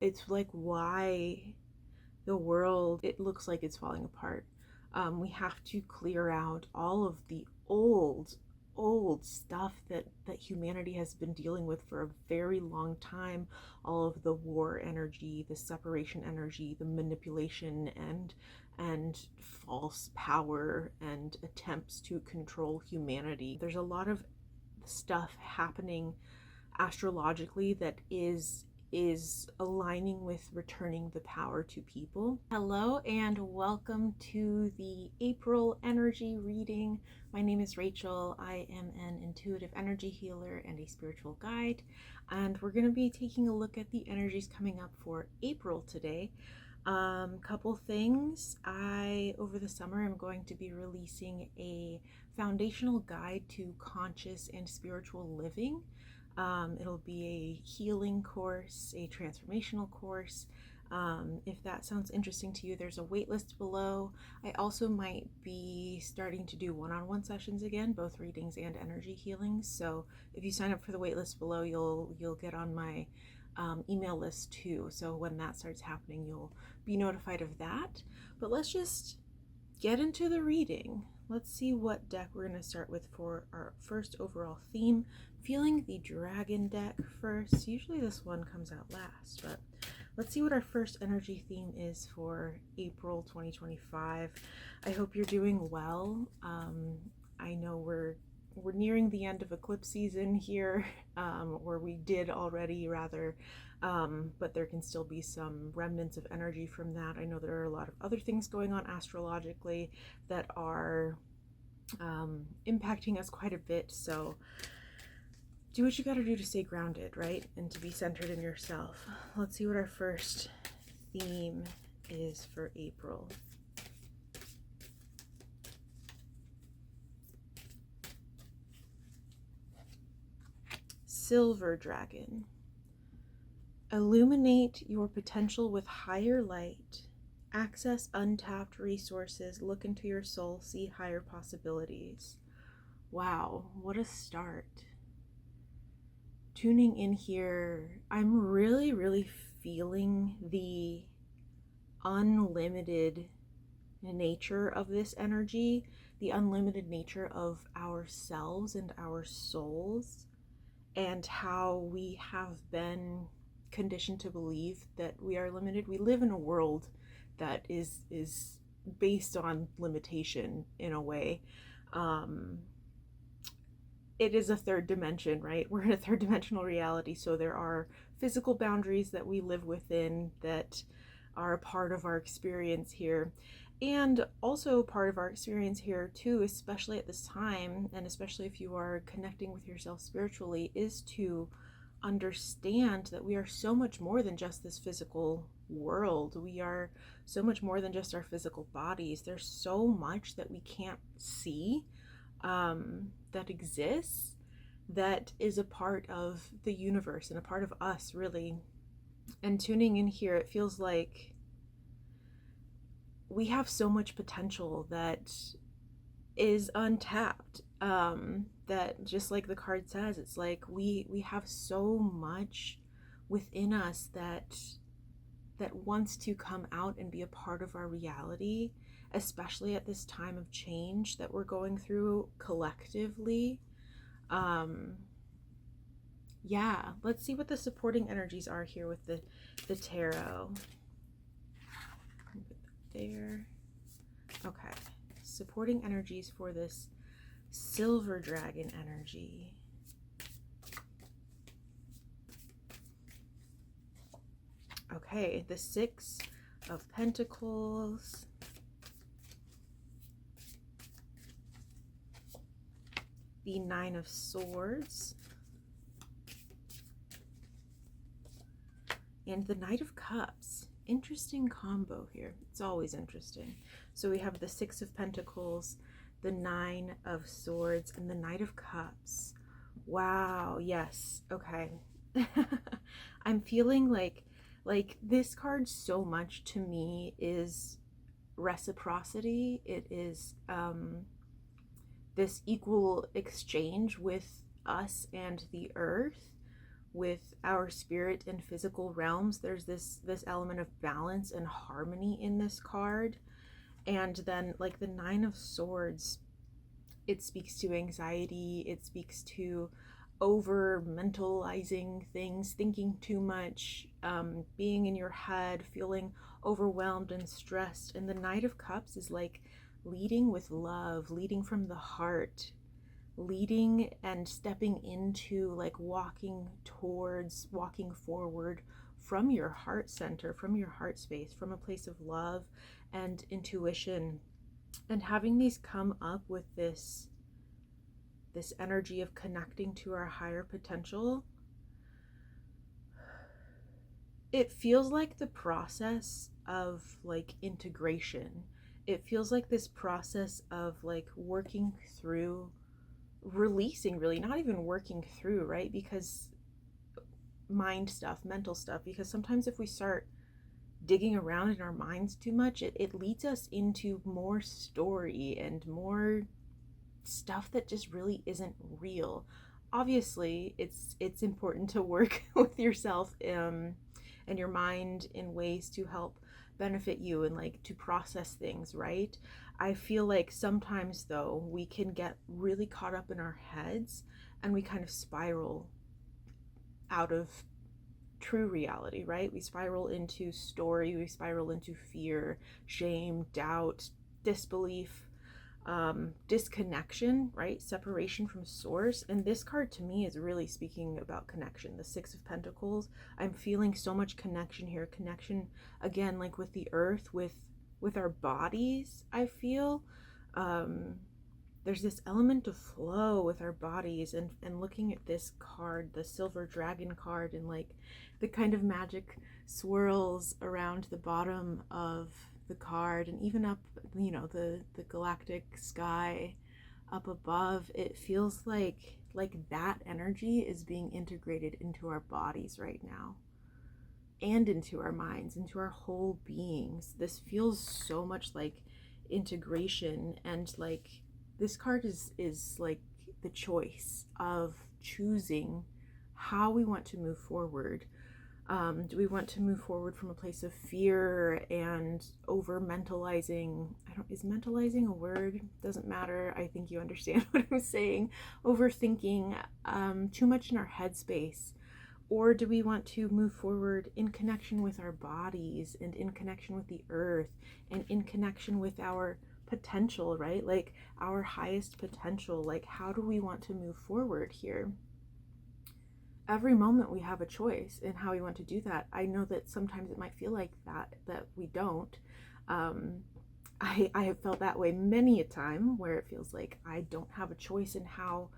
It's like why the world, it looks like it's falling apart. We have to clear out all of the old stuff that humanity has been dealing with for a very long time. All of the war energy, the separation energy, the manipulation and false power and attempts to control humanity. There's a lot of stuff happening astrologically that is aligning with returning the power to people. Hello and welcome to the April energy reading. My name is Rachel. I am an intuitive energy healer and a spiritual guide, and we're going to be taking a look at the energies coming up for April today. Couple things. Over the summer, I'm going to be releasing a foundational guide to conscious and spiritual living. It'll be a healing course, a transformational course. If that sounds interesting to you, there's a waitlist below. I also might be starting to do one-on-one sessions again, both readings and energy healings. So if you sign up for the waitlist below, you'll get on my email list too. So when that starts happening, you'll be notified of that. But let's just get into the reading. Let's see what deck we're going to start with for our first overall theme. Feeling the dragon deck first. Usually this one comes out last, but let's see what our first energy theme is for April 2025. I hope you're doing well. I know we're nearing the end of eclipse season here, or we did already rather, but there can still be some remnants of energy from that. I know there are a lot of other things going on astrologically that are impacting us quite a bit, so do what you gotta do to stay grounded, right? And to be centered in yourself. Let's see what our first theme is for April. Silver Dragon. Illuminate your potential with higher light. Access untapped resources. Look into your soul. See higher possibilities. Wow, what a start. Tuning in here, I'm really feeling the unlimited nature of this energy, the unlimited nature of ourselves and our souls, and how we have been conditioned to believe that we are limited. We live in a world that is based on limitation in a way. It is a third dimension, right? We're in a third dimensional reality, so there are physical boundaries that we live within that are a part of our experience here. And also part of our experience here too, especially at this time, and especially if you are connecting with yourself spiritually, is to understand that we are so much more than just this physical world. We are so much more than just our physical bodies. There's so much that we can't see that exists, that is a part of the universe and a part of us, really. And tuning in here, it feels like we have so much potential that is untapped. That, just like the card says, it's like we have so much within us that wants to come out and be a part of our reality, especially at this time of change that we're going through collectively. Yeah, let's see what the supporting energies are here with the tarot. Put that there. Okay, supporting energies for this silver dragon energy. Okay, the Six of Pentacles, the Nine of Swords, and the Knight of Cups. Interesting combo here. It's always interesting. So we have the Six of Pentacles, the Nine of Swords, and the Knight of Cups. Wow, yes. Okay. I'm feeling like this card so much to me is reciprocity. It is this equal exchange with us and the earth, with our spirit and physical realms. There's this element of balance and harmony in this card. And then like the Nine of Swords, it speaks to anxiety, it speaks to over mentalizing things, thinking too much, being in your head, feeling overwhelmed and stressed. And the Knight of Cups is like leading with love, leading from the heart, leading and stepping into, like walking towards, walking forward from your heart center, from your heart space, from a place of love and intuition. And having these come up with this energy of connecting to our higher potential, it feels like the process of like integration. It feels like this process of like working through, releasing, really not even working through, right? Because mind stuff, mental stuff, because sometimes if we start digging around in our minds too much, it leads us into more story and more stuff that just really isn't real. Obviously, it's important to work with yourself and your mind in ways to help benefit you and like to process things, right? I feel like sometimes though we can get really caught up in our heads and we kind of spiral out of true reality, right? We spiral into story, we spiral into fear, shame, doubt, disbelief, disconnection, right? Separation from source. And this card to me is really speaking about connection. The Six of Pentacles. I'm feeling so much connection here. Connection again, like with the earth, with our bodies, I feel. There's this element of flow with our bodies, and looking at this card, the Silver Dragon card, and like the kind of magic swirls around the bottom of the card and even up, you know, the galactic sky up above. It feels like that energy is being integrated into our bodies right now and into our minds, into our whole beings. This feels so much like integration, and like this card is like the choice of choosing how we want to move forward. Do we want to move forward from a place of fear and over mentalizing? Is mentalizing a word? Doesn't matter. I think you understand what I'm saying. Overthinking, too much in our headspace. Or do we want to move forward in connection with our bodies and in connection with the earth and in connection with our potential, right? Like our highest potential. Like, how do we want to move forward here? Every moment we have a choice in how we want to do that. I know that sometimes it might feel like that we don't. I have felt that way many a time, where it feels like I don't have a choice in how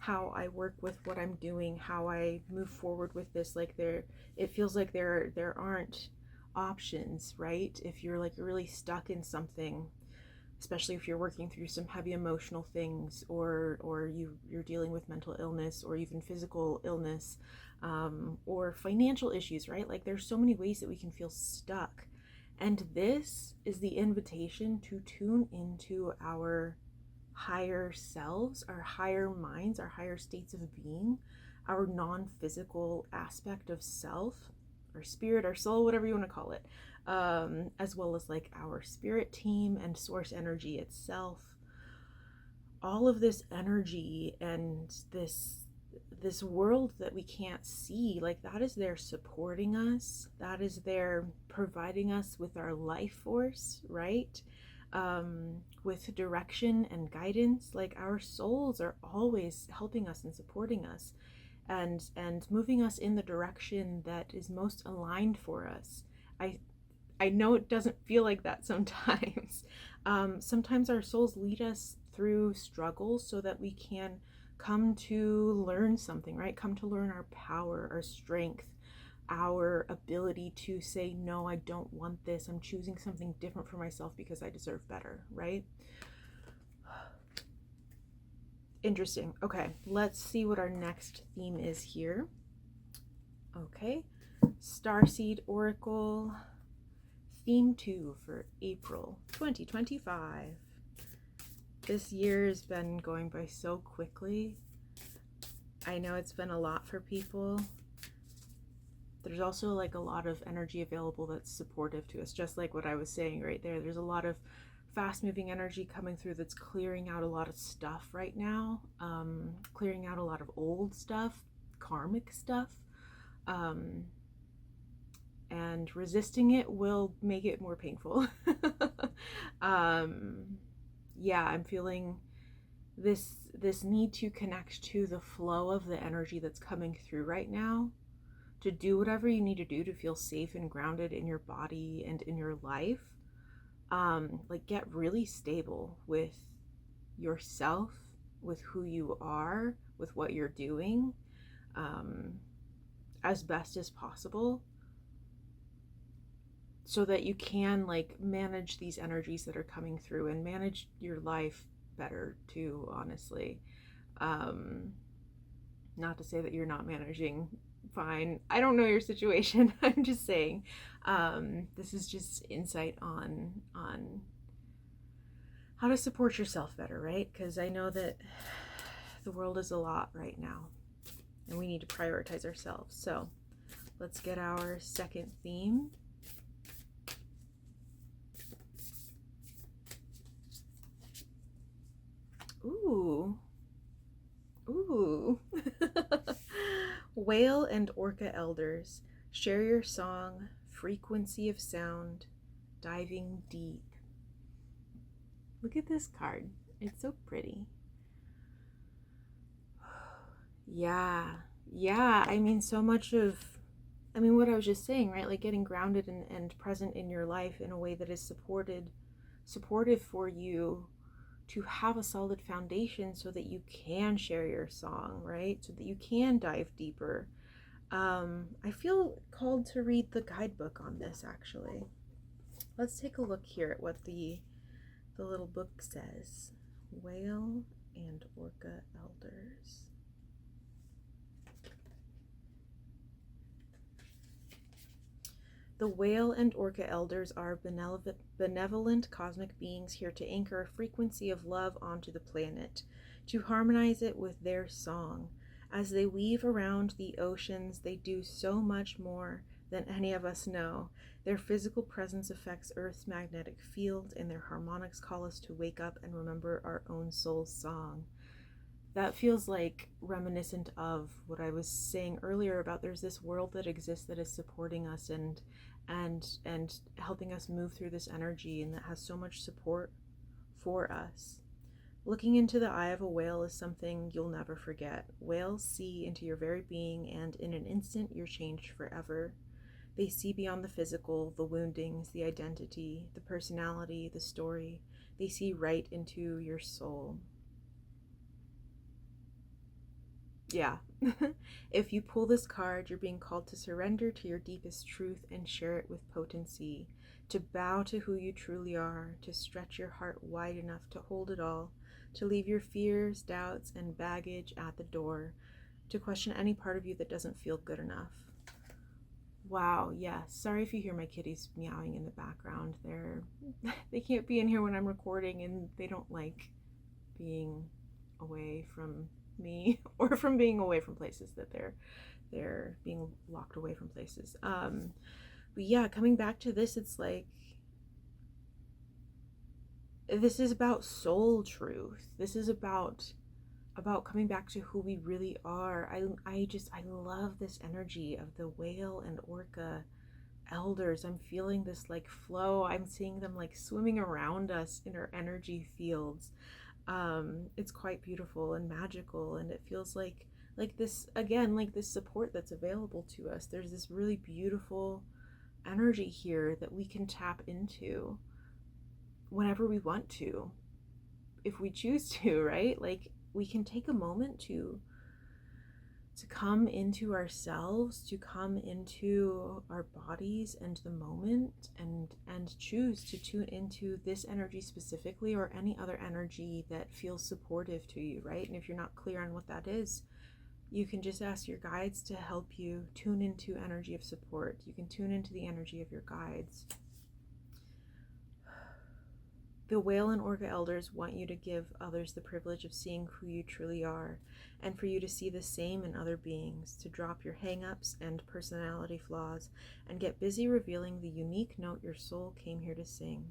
I work with what I'm doing, how I move forward with this. Like it feels like there aren't options, right? If you're like really stuck in something, especially if you're working through some heavy emotional things, or you're dealing with mental illness or even physical illness, or financial issues, right? Like there's so many ways that we can feel stuck. And this is the invitation to tune into our higher selves, our higher minds, our higher states of being, our non-physical aspect of self, our spirit, our soul, whatever you want to call it, as well as like our spirit team and source energy itself. All of this energy and this world that we can't see, like that is there supporting us, that is there providing us with our life force, right? With direction and guidance. Like our souls are always helping us and supporting us and moving us in the direction that is most aligned for us. I know it doesn't feel like that sometimes. Sometimes our souls lead us through struggles so that we can come to learn something, right? Come to learn our power, our strength, our ability to say, no, I don't want this. I'm choosing something different for myself because I deserve better, right? Interesting. Okay, let's see what our next theme is here. Okay, Starseed Oracle, theme 2 for April 2025. This year has been going by so quickly. I know it's been a lot for people. There's also like a lot of energy available that's supportive to us, just like what I was saying right there. There's a lot of fast moving energy coming through that's clearing out a lot of stuff right now, clearing out a lot of old stuff, karmic stuff. And resisting it will make it more painful. Yeah, I'm feeling this need to connect to the flow of the energy that's coming through right now, to do whatever you need to do to feel safe and grounded in your body and in your life. Like, get really stable with yourself, with who you are, with what you're doing, as best as possible, so that you can like manage these energies that are coming through and manage your life better too, honestly. Not to say that you're not managing fine. I don't know your situation. I'm just saying, this is just insight on how to support yourself better, right? Because I know that the world is a lot right now and we need to prioritize ourselves. So let's get our second theme. Ooh. Whale and Orca elders, share your song, frequency of sound, diving deep. Look at this card. It's so pretty. Yeah. I mean, so much of, what I was just saying, right? Like getting grounded and present in your life in a way that is supportive for you to have a solid foundation so that you can share your song, right? So that you can dive deeper. I feel called to read the guidebook on this, actually. Let's take a look here at what the little book says. Whale and Orca elders. The whale and orca elders are benevolent cosmic beings here to anchor a frequency of love onto the planet, to harmonize it with their song. As they weave around the oceans, they do so much more than any of us know. Their physical presence affects Earth's magnetic field, and their harmonics call us to wake up and remember our own soul's song. That feels like reminiscent of what I was saying earlier about there's this world that exists that is supporting us and helping us move through this energy, and that has so much support for us. Looking into the eye of a whale is something you'll never forget. Whales see into your very being, and in an instant you're changed forever. They see beyond the physical, the woundings, the identity, the personality, the story. They see right into your soul. Yeah. If you pull this card, you're being called to surrender to your deepest truth and share it with potency, to bow to who you truly are, to stretch your heart wide enough to hold it all, to leave your fears, doubts, and baggage at the door, to question any part of you that doesn't feel good enough. Wow, yeah. Sorry if you hear my kitties meowing in the background. They can't be in here when I'm recording, and they don't like being away from me or from being away from places that they're being locked away from places. But yeah, coming back to this, it's like this is about soul truth. This is about coming back to who we really are. I love this energy of the whale and orca elders. I'm feeling this like flow. I'm seeing them like swimming around us in our energy fields. It's quite beautiful and magical, and it feels like this again, like this support that's available to us. There's this really beautiful energy here that we can tap into whenever we want to, if we choose to, right? Like, we can take a moment to come into ourselves, to come into our bodies and the moment, and choose to tune into this energy specifically, or any other energy that feels supportive to you, right? And if you're not clear on what that is, you can just ask your guides to help you tune into energy of support. You can tune into the energy of your guides. The whale and orca elders want you to give others the privilege of seeing who you truly are, and for you to see the same in other beings, to drop your hang-ups and personality flaws, and get busy revealing the unique note your soul came here to sing.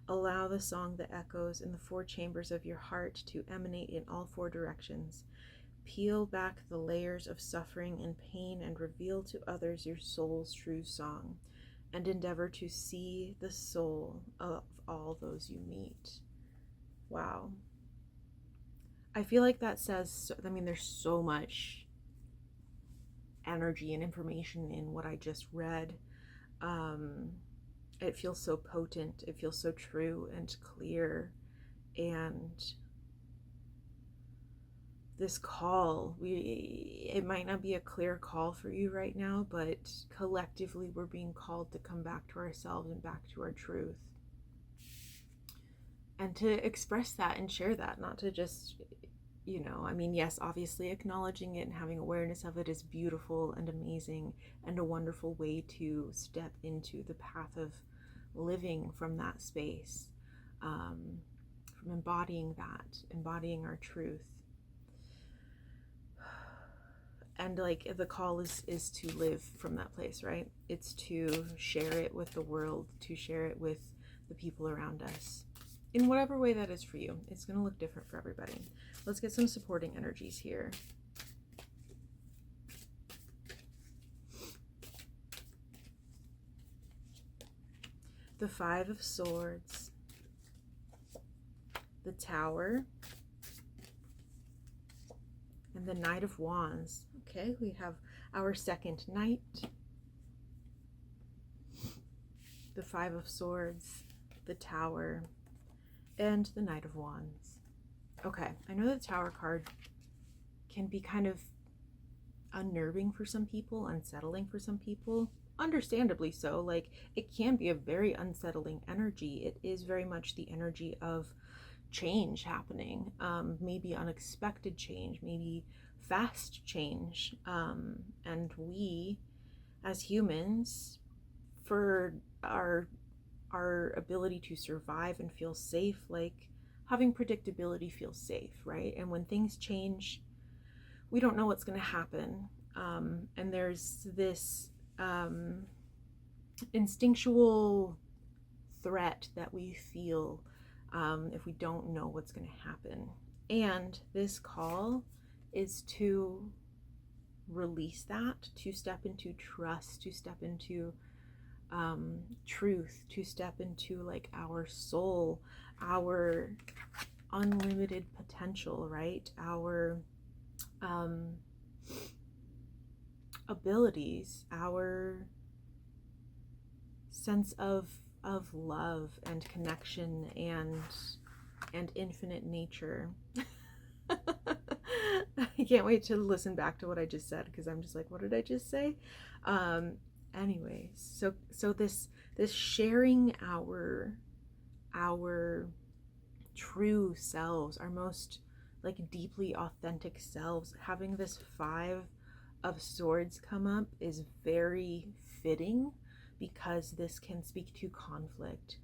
Allow the song that echoes in the 4 chambers of your heart to emanate in all 4 directions. Peel back the layers of suffering and pain and reveal to others your soul's true song, and endeavor to see the soul of all those you meet. Wow. I feel like that says, I mean, there's so much energy and information in what I just read. It feels so potent. It feels so true and clear. And this call, it might not be a clear call for you right now, but collectively we're being called to come back to ourselves and back to our truth. And to express that and share that, not to just, I mean, yes, obviously acknowledging it and having awareness of it is beautiful and amazing and a wonderful way to step into the path of living from that space, from embodying our truth. And like the call is to live from that place, right? It's to share it with the world, to share it with the people around us, in whatever way that is for you. It's going to look different for everybody. Let's get some supporting energies here. The 5 of Swords, the Tower, and the Knight of Wands. Okay, we have our second knight, the 5 of Swords, the Tower, and the Knight of Wands. Okay, I know the Tower card can be kind of unnerving for some people, unsettling for some people, understandably so. Like, it can be a very unsettling energy. It is very much the energy of change happening, maybe unexpected change, maybe fast change, and we as humans, for our ability to survive and feel safe, like having predictability feels safe, right? And when things change, we don't know what's going to happen, and there's this instinctual threat that we feel if we don't know what's going to happen. And this call is to release that, to step into trust, to step into truth, to step into like our soul, our unlimited potential, right? Our abilities, our sense of love and connection and infinite nature. I can't wait to listen back to what I just said, because I'm just like, what did I just say? Anyways, so this sharing our true selves, our most like deeply authentic selves, having this 5 of Swords come up is very fitting, because this can speak to conflict.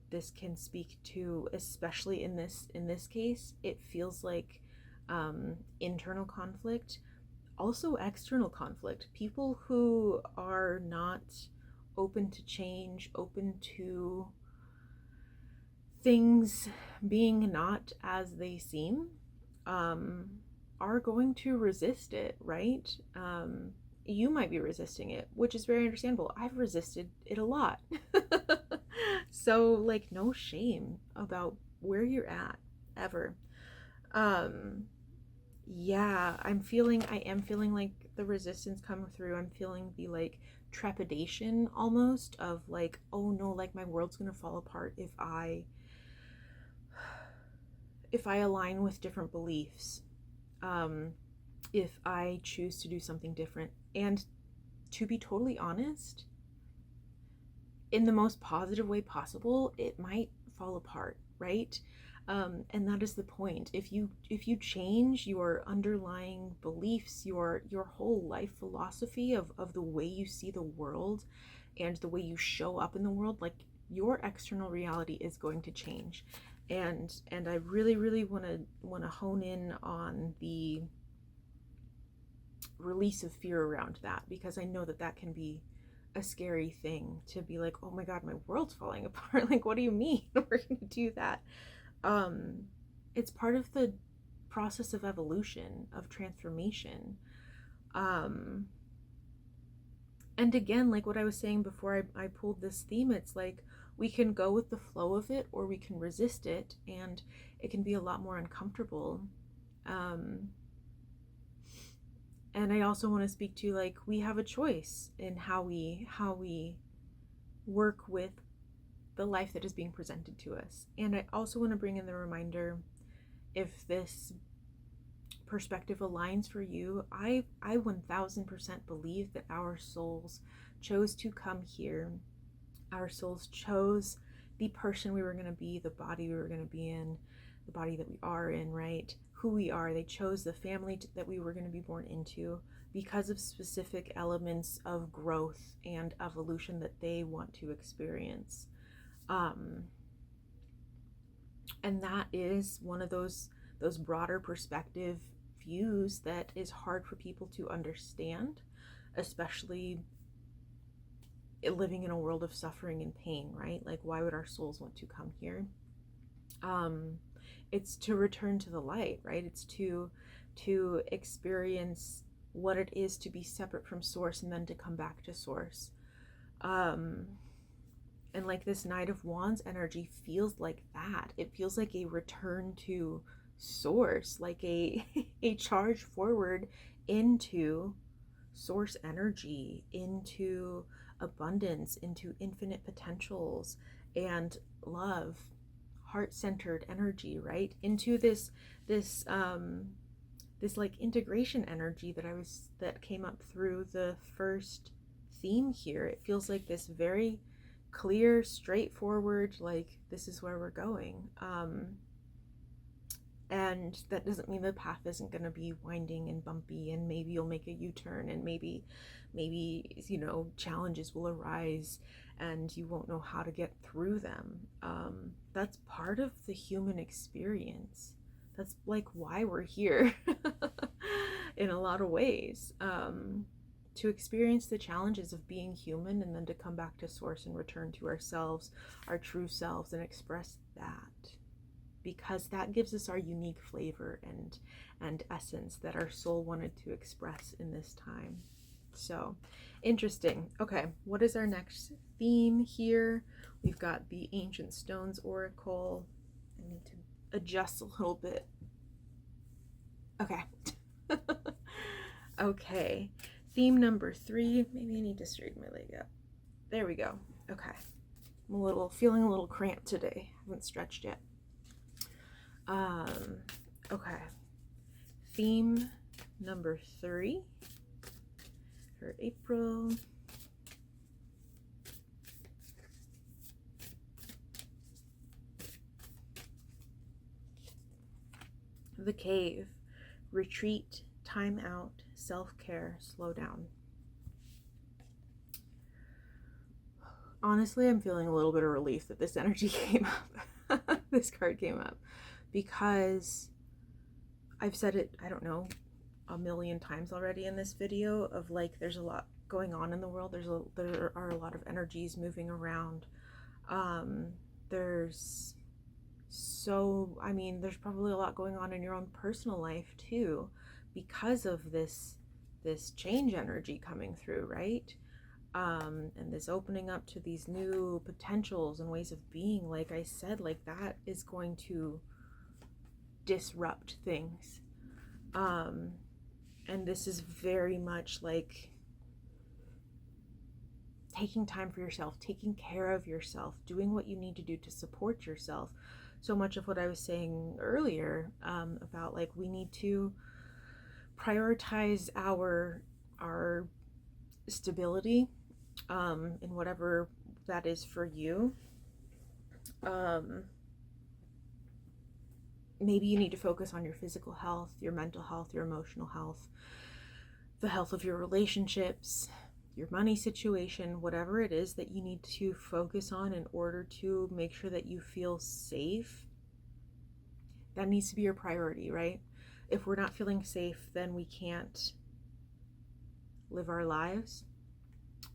This can speak to, especially in this case, it feels like internal conflict, also external conflict. People who are not open to change, open to things being not as they seem, are going to resist it, right? You might be resisting it, which is very understandable. I've resisted it a lot. So like, no shame about where you're at, ever. Yeah, I am feeling like the resistance coming through. I'm feeling the like trepidation almost of like, oh no, like my world's gonna fall apart if I align with different beliefs, if I choose to do something different. And to be totally honest, in the most positive way possible, it might fall apart, right? And that is the point. If you change your underlying beliefs, your whole life philosophy of the way you see the world and the way you show up in the world, like your external reality is going to change. And I really want to hone in on the release of fear around that, because I know that that can be a scary thing to be like, oh my god, my world's falling apart. Like, what do you mean we're gonna do that? It's part of the process of evolution, of transformation. And again, like what I was saying before I pulled this theme, it's like we can go with the flow of it or we can resist it, and it can be a lot more uncomfortable. And I also want to speak to, like, we have a choice in how we work with the life that is being presented to us. And I also want to bring in the reminder, if this perspective aligns for you, I 1000% believe that our souls chose to come here. Our souls chose the person we were going to be, the body we were going to be in, the body that we are in, right? Who we are. They chose the family that we were going to be born into because of specific elements of growth and evolution that they want to experience. And that is one of those broader perspective views that is hard for people to understand, especially living in a world of suffering and pain, right? Like, why would our souls want to come here? It's to return to the light, right? It's to experience what it is to be separate from source and then to come back to source. And like this Knight of Wands energy feels like that. It feels like a return to source, like a charge forward into source energy, into abundance, into infinite potentials and love, heart-centered energy, right? Into this like integration energy that came up through the first theme here. It feels like this very clear, straightforward, like, this is where we're going. And that doesn't mean the path isn't going to be winding and bumpy, and maybe you'll make a U-turn, and maybe challenges will arise and you won't know how to get through them. That's part of the human experience. That's like why we're here in a lot of ways, to experience the challenges of being human, and then to come back to source and return to ourselves, our true selves, and express that, because that gives us our unique flavor and essence that our soul wanted to express in this time. So interesting. Okay, what is our next theme here? We've got the Ancient Stones Oracle. I need to adjust a little bit. Okay. Okay, theme number 3. Maybe I need to straighten my leg up. There we go. Okay, I'm feeling a little cramped today. I haven't stretched yet. Okay, theme number 3 for April. The Cave. Retreat, time out, self-care, slow down. Honestly, I'm feeling a little bit of relief that this energy came up. This card came up, because I've said it, I don't know, a million times already in this video, of like, there's a lot going on in the world. There are a lot of energies moving around. There's probably a lot going on in your own personal life too, because of this change energy coming through, right? And this opening up to these new potentials and ways of being. Like I said, like, that is going to disrupt things. And this is very much like taking time for yourself, taking care of yourself, doing what you need to do to support yourself. So much of what I was saying earlier, about like, we need to prioritize our stability, in whatever that is for you. Maybe you need to focus on your physical health, your mental health, your emotional health, the health of your relationships, your money situation, whatever it is that you need to focus on in order to make sure that you feel safe, that needs to be your priority, right? If we're not feeling safe, then we can't live our lives.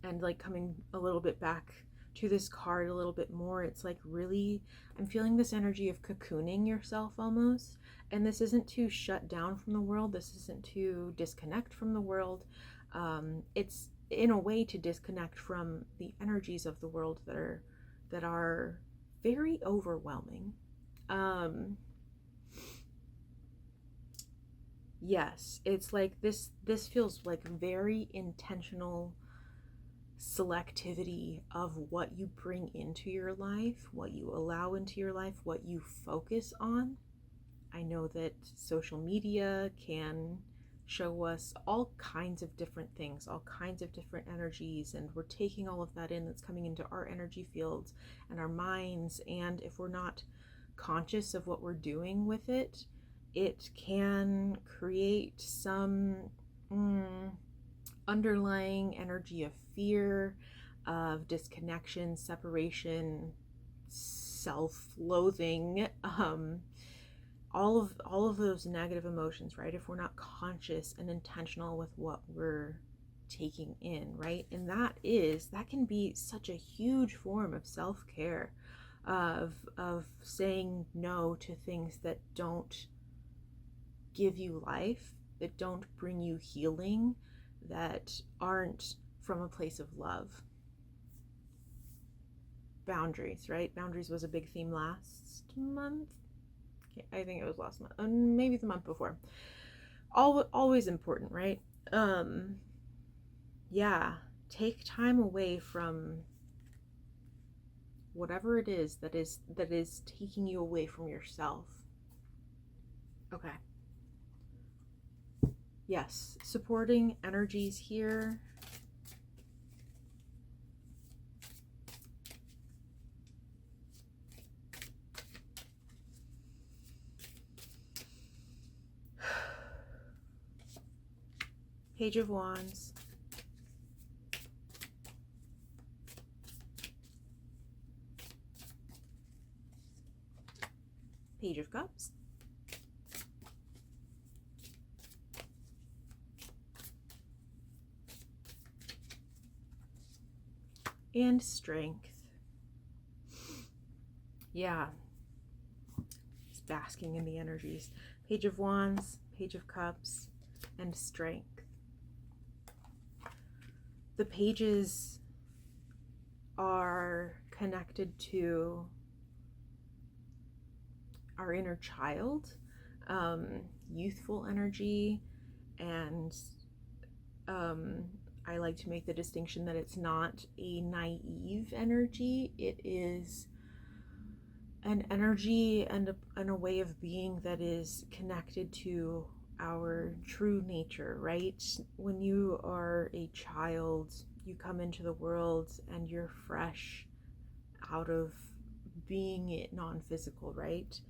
And like coming a little bit back to this card a little bit more, it's like really, I'm feeling this energy of cocooning yourself almost. And this isn't to shut down from the world. This isn't to disconnect from the world. It's in a way to disconnect from the energies of the world that are very overwhelming. Yes, it's like this feels like very intentional selectivity of what you bring into your life, what you allow into your life, what you focus on. I know that social media can show us all kinds of different things, all kinds of different energies, and we're taking all of that in that's coming into our energy fields and our minds, and if we're not conscious of what we're doing with it, it can create some underlying energy of fear, of disconnection, separation, self-loathing, all of those negative emotions, right? If we're not conscious and intentional with what we're taking in, right? And that can be such a huge form of self-care, of saying no to things that don't give you life, that don't bring you healing, that aren't from a place of love. Boundaries, right? Boundaries was a big theme last month. I think it was last month, maybe the month before. Always important, right? Yeah, take time away from whatever it is that is taking you away from yourself. Okay. Yes, supporting energies here. Page of Wands. Page of Cups. And Strength. Yeah. Just basking in the energies. Page of Wands, Page of Cups, and Strength. The pages are connected to our inner child, youthful energy, and I like to make the distinction that it's not a naive energy. It is an energy and a way of being that is connected to our true nature, right? When you are a child, you come into the world and you're fresh out of being it non-physical, right?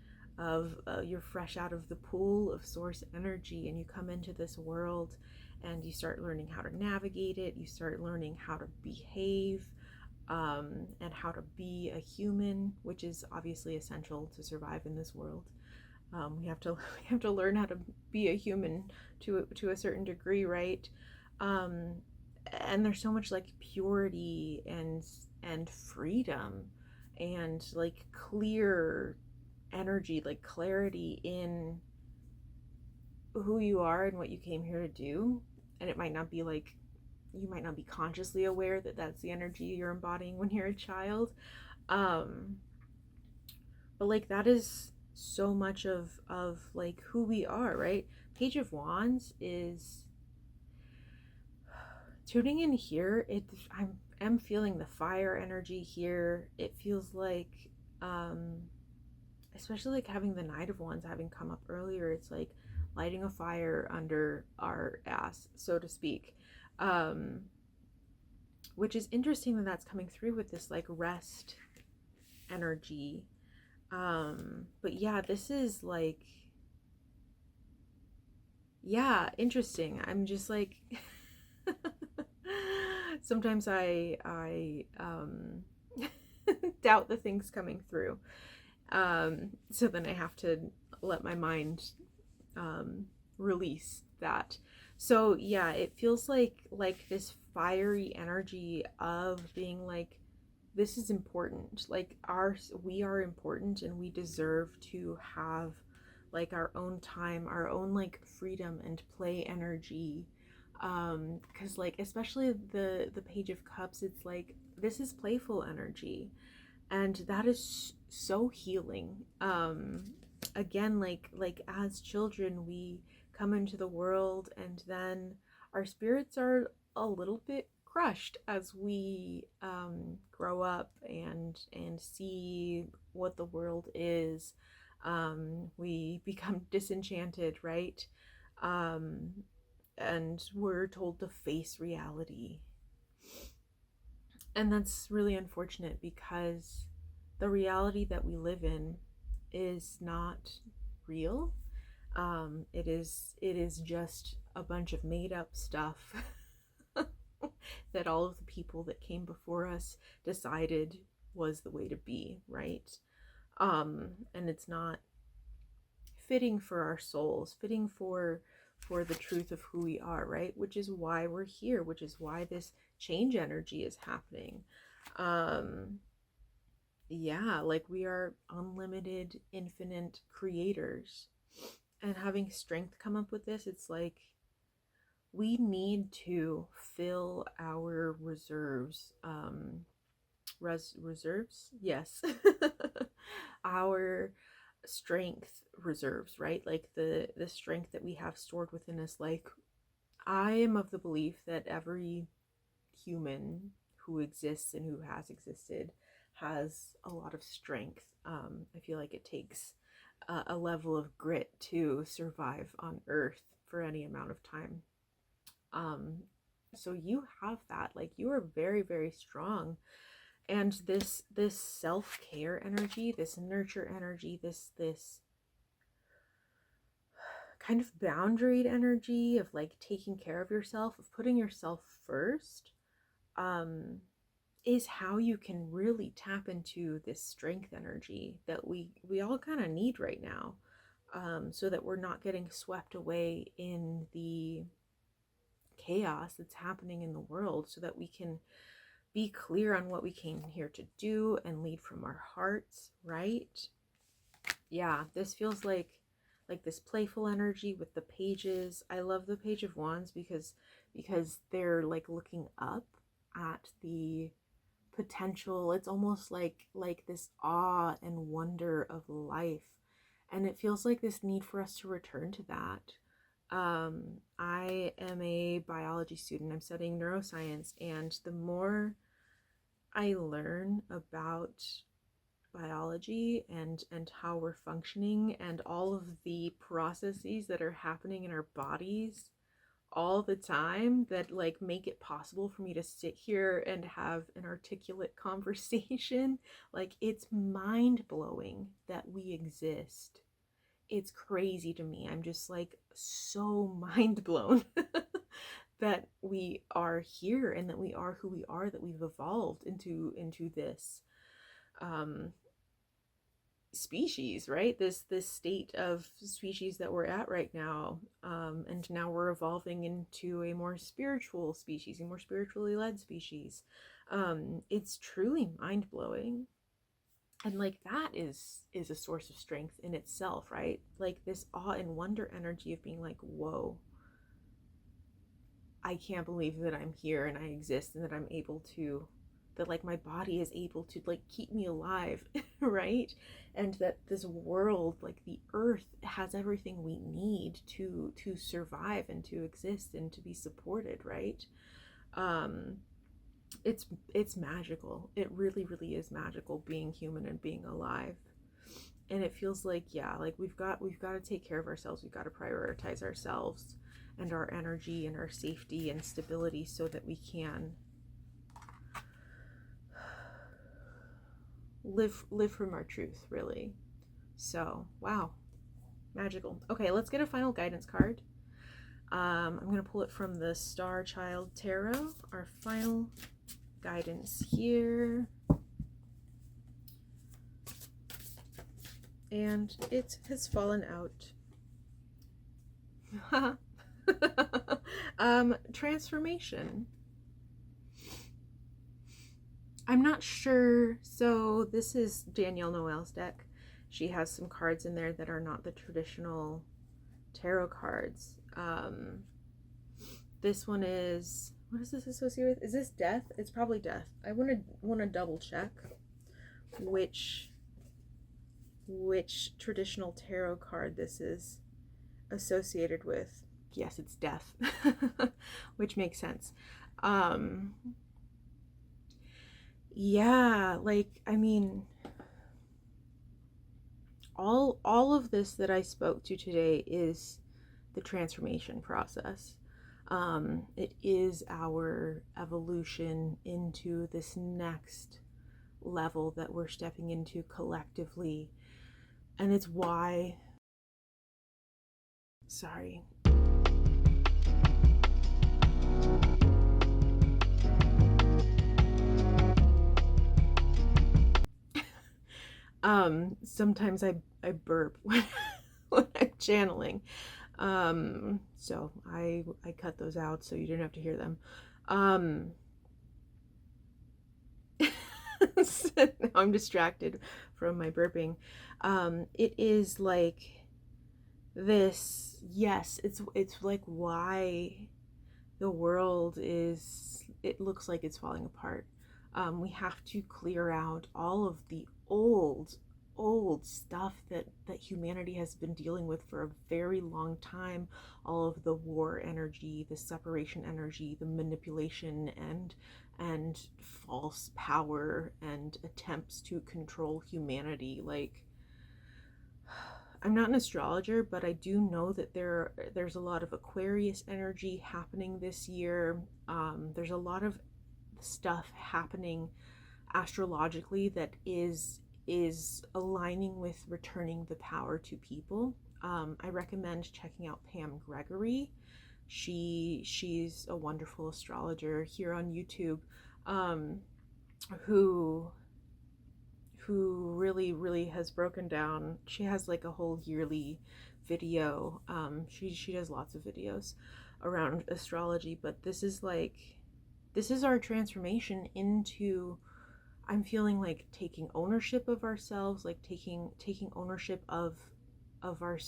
You're fresh out of the pool of source energy, and you come into this world and you start learning how to navigate it. You start learning how to behave, and how to be a human, which is obviously essential to survive in this world. We have to learn how to be a human to a certain degree, right? And there's so much like purity and freedom and like clear energy, like clarity in who you are and what you came here to do. And it might not be like, you might not be consciously aware that that's the energy you're embodying when you're a child, but like that is so much of like who we are, right? Page of Wands is tuning in here. I'm feeling the fire energy here. It feels like especially like having the Knight of Wands having come up earlier, it's like lighting a fire under our ass, so to speak. Which is interesting that that's coming through with this like rest energy. But yeah, this is like, yeah, interesting. I'm just like Sometimes I doubt the things coming through. So then I have to let my mind release that. So yeah, it feels like this fiery energy of being like, this is important. Like we are important, and we deserve to have like our own time, our own like freedom and play energy. Because like especially the Page of Cups, it's like this is playful energy, and that is so healing. Again, like as children, we come into the world, and then our spirits are a little bit crushed as we grow up and see what the world is. We become disenchanted, right? um, and we're told to face reality. And that's really unfortunate, because the reality that we live in is not real. It is just a bunch of made up stuff that all of the people that came before us decided was the way to be, right? And it's not fitting for our souls, fitting for the truth of who we are, right? Which is why we're here, which is why this change energy is happening. Um yeah, like we are unlimited, infinite creators. And having strength come up with this, it's like we need to fill our reserves. Reserves? Yes. Our strength reserves, right? Like the strength that we have stored within us. Like, I am of the belief that every human who exists and who has existed has a lot of strength. I feel like it takes a level of grit to survive on Earth for any amount of time. Um, so you have that. Like, you are very, very strong. And this self-care energy, this nurture energy, this kind of boundaried energy of like taking care of yourself, of putting yourself first, um, is how you can really tap into this strength energy that we all kind of need right now, so that we're not getting swept away in the chaos that's happening in the world, so that we can be clear on what we came here to do and lead from our hearts, right? Yeah, this feels like this playful energy with the pages. I love the Page of Wands because they're like looking up at the potential. It's almost like this awe and wonder of life, and it feels like this need for us to return to that. I am a biology student. I'm studying neuroscience, and the more I learn about biology and how we're functioning and all of the processes that are happening in our bodies all the time that like make it possible for me to sit here and have an articulate conversation, like it's mind-blowing that we exist. It's crazy to me. I'm just like so mind blown that we are here and that we are who we are, that we've evolved into this um species, right? This state of species that we're at right now. And now we're evolving into a more spiritual species, a more spiritually led species. It's truly mind-blowing. And like that is a source of strength in itself, right? Like this awe and wonder energy of being like, whoa, I can't believe that I'm here and I exist and that I'm able to, that like my body is able to like keep me alive, right? And that this world, like the earth, has everything we need to survive and to exist and to be supported, right? um it's magical. It really, really is magical being human and being alive. And it feels like, yeah, like we've got to take care of ourselves. We've got to prioritize ourselves and our energy and our safety and stability so that we can live from our truth, really. So wow, magical. Okay, let's get a final guidance card. I'm going to pull it from the Star Child Tarot, our final guidance here. And it has fallen out. Transformation. I'm not sure. So this is Danielle Noel's deck. She has some cards in there that are not the traditional tarot cards. This one is, what is this associated with? Is this death? It's probably death. I want to double check which traditional tarot card this is associated with. Yes, it's death, which makes sense. Yeah, like, I mean, all of this that I spoke to today is the transformation process. It is our evolution into this next level that we're stepping into collectively. And it's why, sorry. Sometimes I burp when I'm channeling. So I cut those out so you didn't have to hear them. So now I'm distracted from my burping. It is like this, yes, it's like why the world is, it looks like it's falling apart. We have to clear out all of the old stuff that humanity has been dealing with for a very long time. All of the war energy, the separation energy, the manipulation and false power and attempts to control humanity. Like, I'm not an astrologer, but I do know that there's a lot of Aquarius energy happening this year. There's a lot of stuff happening astrologically that is aligning with returning the power to people. I recommend checking out Pam Gregory. She's a wonderful astrologer here on YouTube, who really has broken down. She has like a whole yearly video. She does lots of videos around astrology, but this is our transformation into, I'm feeling like taking ownership of ourselves, like taking ownership of our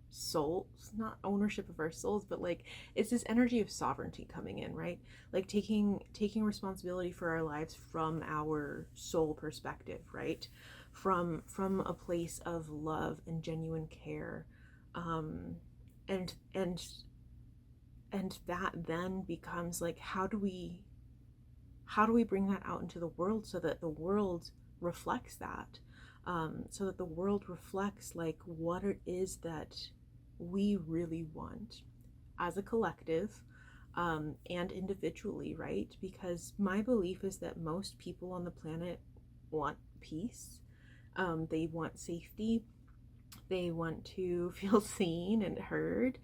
souls, not ownership of our souls, but like it's this energy of sovereignty coming in, right? Like taking responsibility for our lives from our soul perspective, right? From a place of love and genuine care. And that then becomes like, how do we bring that out into the world so that the world reflects that, so that the world reflects like what it is that we really want as a collective, and individually, right? Because my belief is that most people on the planet want peace. They want safety. They want to feel seen and heard.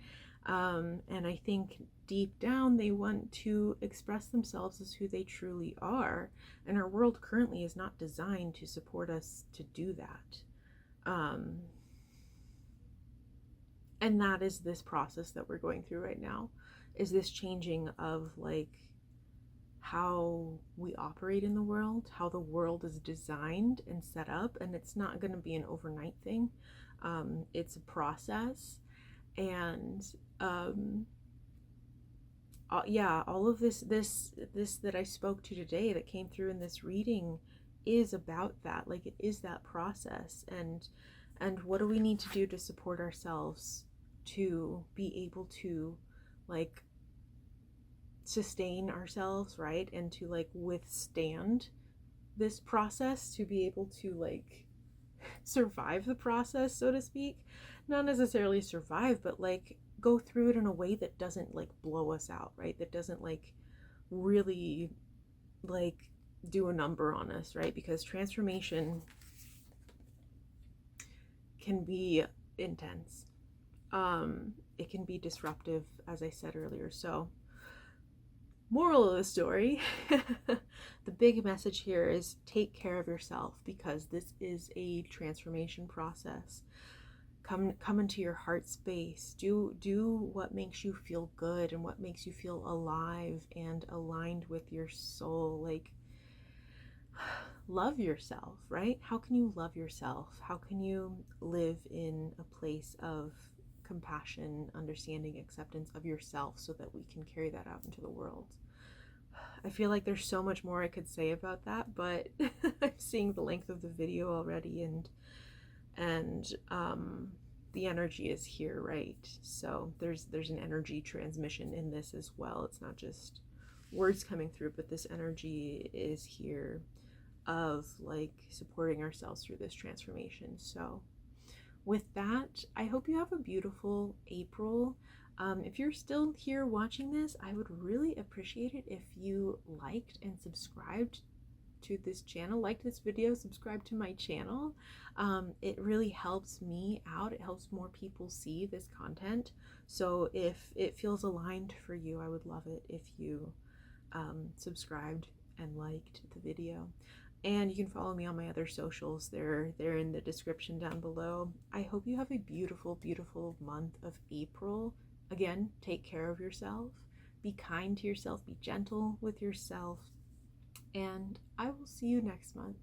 And I think deep down they want to express themselves as who they truly are. And our world currently is not designed to support us to do that. And that is this process that we're going through right now, is this changing of like how we operate in the world, how the world is designed and set up. And it's not going to be an overnight thing. It's a process. And yeah, all of this that I spoke to today, that came through in this reading, is about that. Like, it is that process. And what do we need to do to support ourselves to be able to like sustain ourselves, right? And to like withstand this process, to be able to like survive the process, so to speak. Not necessarily survive, but like go through it in a way that doesn't like blow us out, right? That doesn't like really like do a number on us, right? Because transformation can be intense. it can be disruptive, as I said earlier. So, moral of the story, the big message here is take care of yourself, because this is a transformation process. Come into your heart space. Do what makes you feel good and what makes you feel alive and aligned with your soul. Like, love yourself, right? How can you love yourself? How can you live in a place of compassion, understanding, acceptance of yourself, so that we can carry that out into the world? I feel like there's so much more I could say about that, but I'm seeing the length of the video already, and the energy is here, right? So there's an energy transmission in this as well. It's not just words coming through, but this energy is here of like supporting ourselves through this transformation. So with that, I hope you have a beautiful April. If you're still here watching this, I would really appreciate it if you liked and subscribed to this channel, liked this video, subscribe to my channel. It really helps me out. It helps more people see this content. So if it feels aligned for you, I would love it if you subscribed and liked the video. And you can follow me on my other socials. They're in the description down below. I hope you have a beautiful, beautiful month of April. Again, take care of yourself. Be kind to yourself. Be gentle with yourself. And I will see you next month.